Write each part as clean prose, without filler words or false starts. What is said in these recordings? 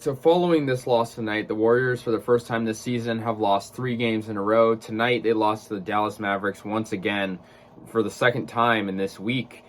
So following this loss tonight, the Warriors, for the first time this season, have lost 3 games in a row. Tonight, they lost to the Dallas Mavericks once again for the second time in this week,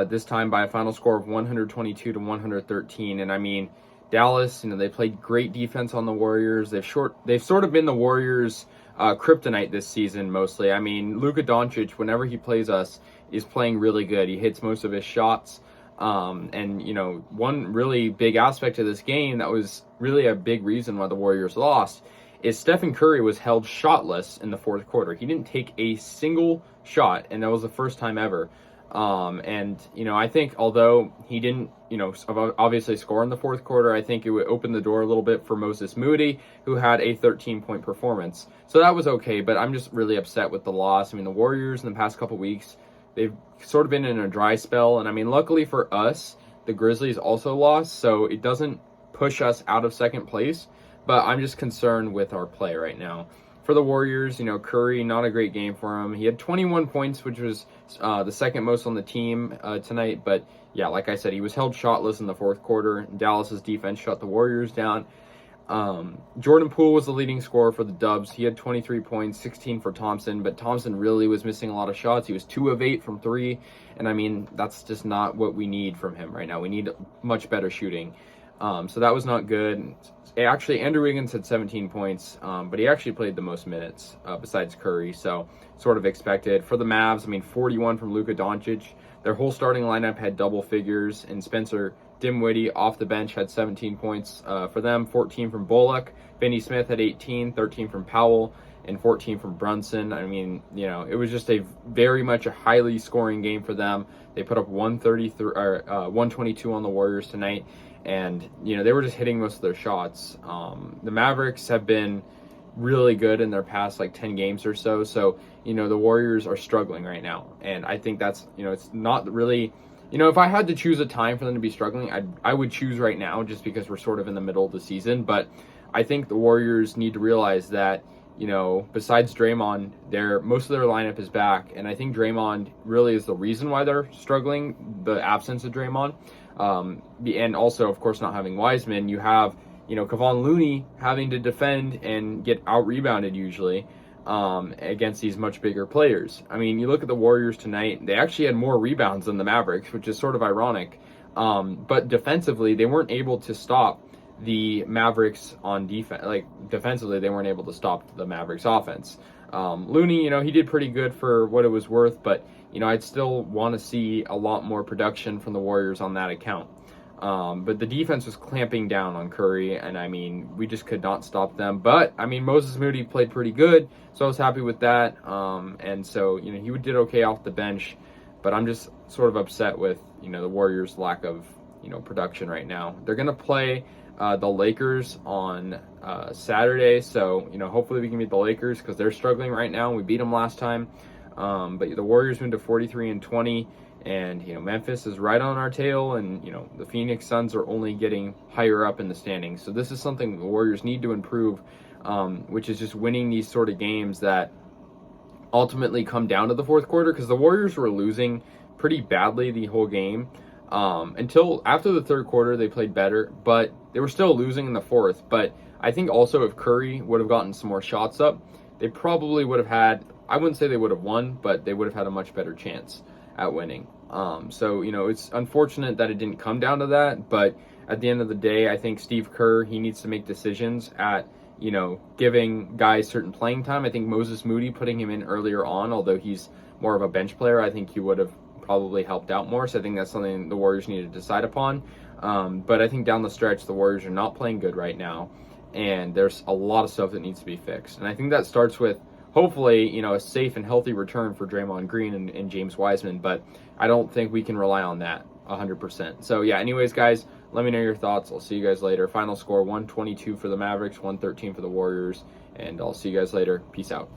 this time by a final score of 122 to 113. And I mean, Dallas, they played great defense on the Warriors. They've sort of been the Warriors' kryptonite this season mostly. I mean, Luka Doncic, whenever he plays us, is playing really good. He hits most of his shots. One really big aspect of this game that was really a big reason why the Warriors lost is Stephen Curry was held shotless in the fourth quarter. He didn't take a single shot, and that was the first time ever. I think although he didn't, obviously score in the fourth quarter, I think it would open the door a little bit for Moses Moody, who had a 13-point performance. So that was okay, but I'm just really upset with the loss. I mean, the Warriors in the past couple weeks, they've sort of been in a dry spell, and I mean, luckily for us, the Grizzlies also lost, so it doesn't push us out of second place, but I'm just concerned with our play right now. For the Warriors, Curry, not a great game for him. He had 21 points, which was the second most on the team tonight, but yeah, like I said, he was held shotless in the fourth quarter. Dallas's defense shut the Warriors down. Jordan Poole was the leading scorer for the Dubs. He had 23 points, 16 for Thompson, but Thompson really was missing a lot of shots. He was 2 of 8 from 3, and I mean, that's just not what we need from him right now. We need much better shooting. So that was not good. Actually, Andrew Wiggins had 17 points, but he actually played the most minutes besides Curry, so sort of expected. For the Mavs, I mean, 41 from Luka Doncic. Their whole starting lineup had double figures, and Spencer Dinwiddie off the bench had 17 points for them, 14 from Bullock. Finney Smith had 18, 13 from Powell, and 14 from Brunson. I mean, it was just very much a highly scoring game for them. They put up 122 on the Warriors tonight, and they were just hitting most of their shots. The Mavericks have been really good in their past 10 games or so. So, the Warriors are struggling right now, and I think that's, it's not really. If I had to choose a time for them to be struggling, I would choose right now, just because we're sort of in the middle of the season. But I think the Warriors need to realize that, besides Draymond, most of their lineup is back, and I think Draymond really is the reason why they're struggling, the absence of Draymond. And also, of course, not having Wiseman, you have, Kevon Looney having to defend and get out-rebounded usually. Against these much bigger players. I mean, you look at the Warriors tonight, they actually had more rebounds than the Mavericks, which is sort of ironic. But defensively, they weren't able to stop the Mavericks on defense. Defensively, they weren't able to stop the Mavericks offense. Looney, he did pretty good for what it was worth, but, I'd still want to see a lot more production from the Warriors on that account. But the defense was clamping down on Curry, and I mean, we just could not stop them. But I mean, Moses Moody played pretty good, so I was happy with that. And so, he did okay off the bench, but I'm just sort of upset with, the Warriors' lack of, production right now. They're going to play the Lakers on Saturday, so, hopefully we can beat the Lakers because they're struggling right now. We beat them last time. But the Warriors went to 43-20. And, Memphis is right on our tail, and, the Phoenix Suns are only getting higher up in the standings. So this is something the Warriors need to improve, which is just winning these sort of games that ultimately come down to the fourth quarter, because the Warriors were losing pretty badly the whole game. Until after the third quarter, they played better, but they were still losing in the fourth. But I think also if Curry would have gotten some more shots up, they probably would have had, I wouldn't say they would have won, but they would have had a much better chance at winning. So, it's unfortunate that it didn't come down to that, but at the end of the day, I think Steve Kerr, he needs to make decisions at, giving guys certain playing time. I think Moses Moody, putting him in earlier on, although he's more of a bench player, I think he would have probably helped out more. So I think that's something the Warriors need to decide upon. But I think down the stretch, the Warriors are not playing good right now, and there's a lot of stuff that needs to be fixed. And I think that starts with, hopefully, a safe and healthy return for Draymond Green and James Wiseman, but I don't think we can rely on that 100%. So, yeah, anyways, guys, let me know your thoughts. I'll see you guys later. Final score, 122 for the Mavericks, 113 for the Warriors, and I'll see you guys later. Peace out.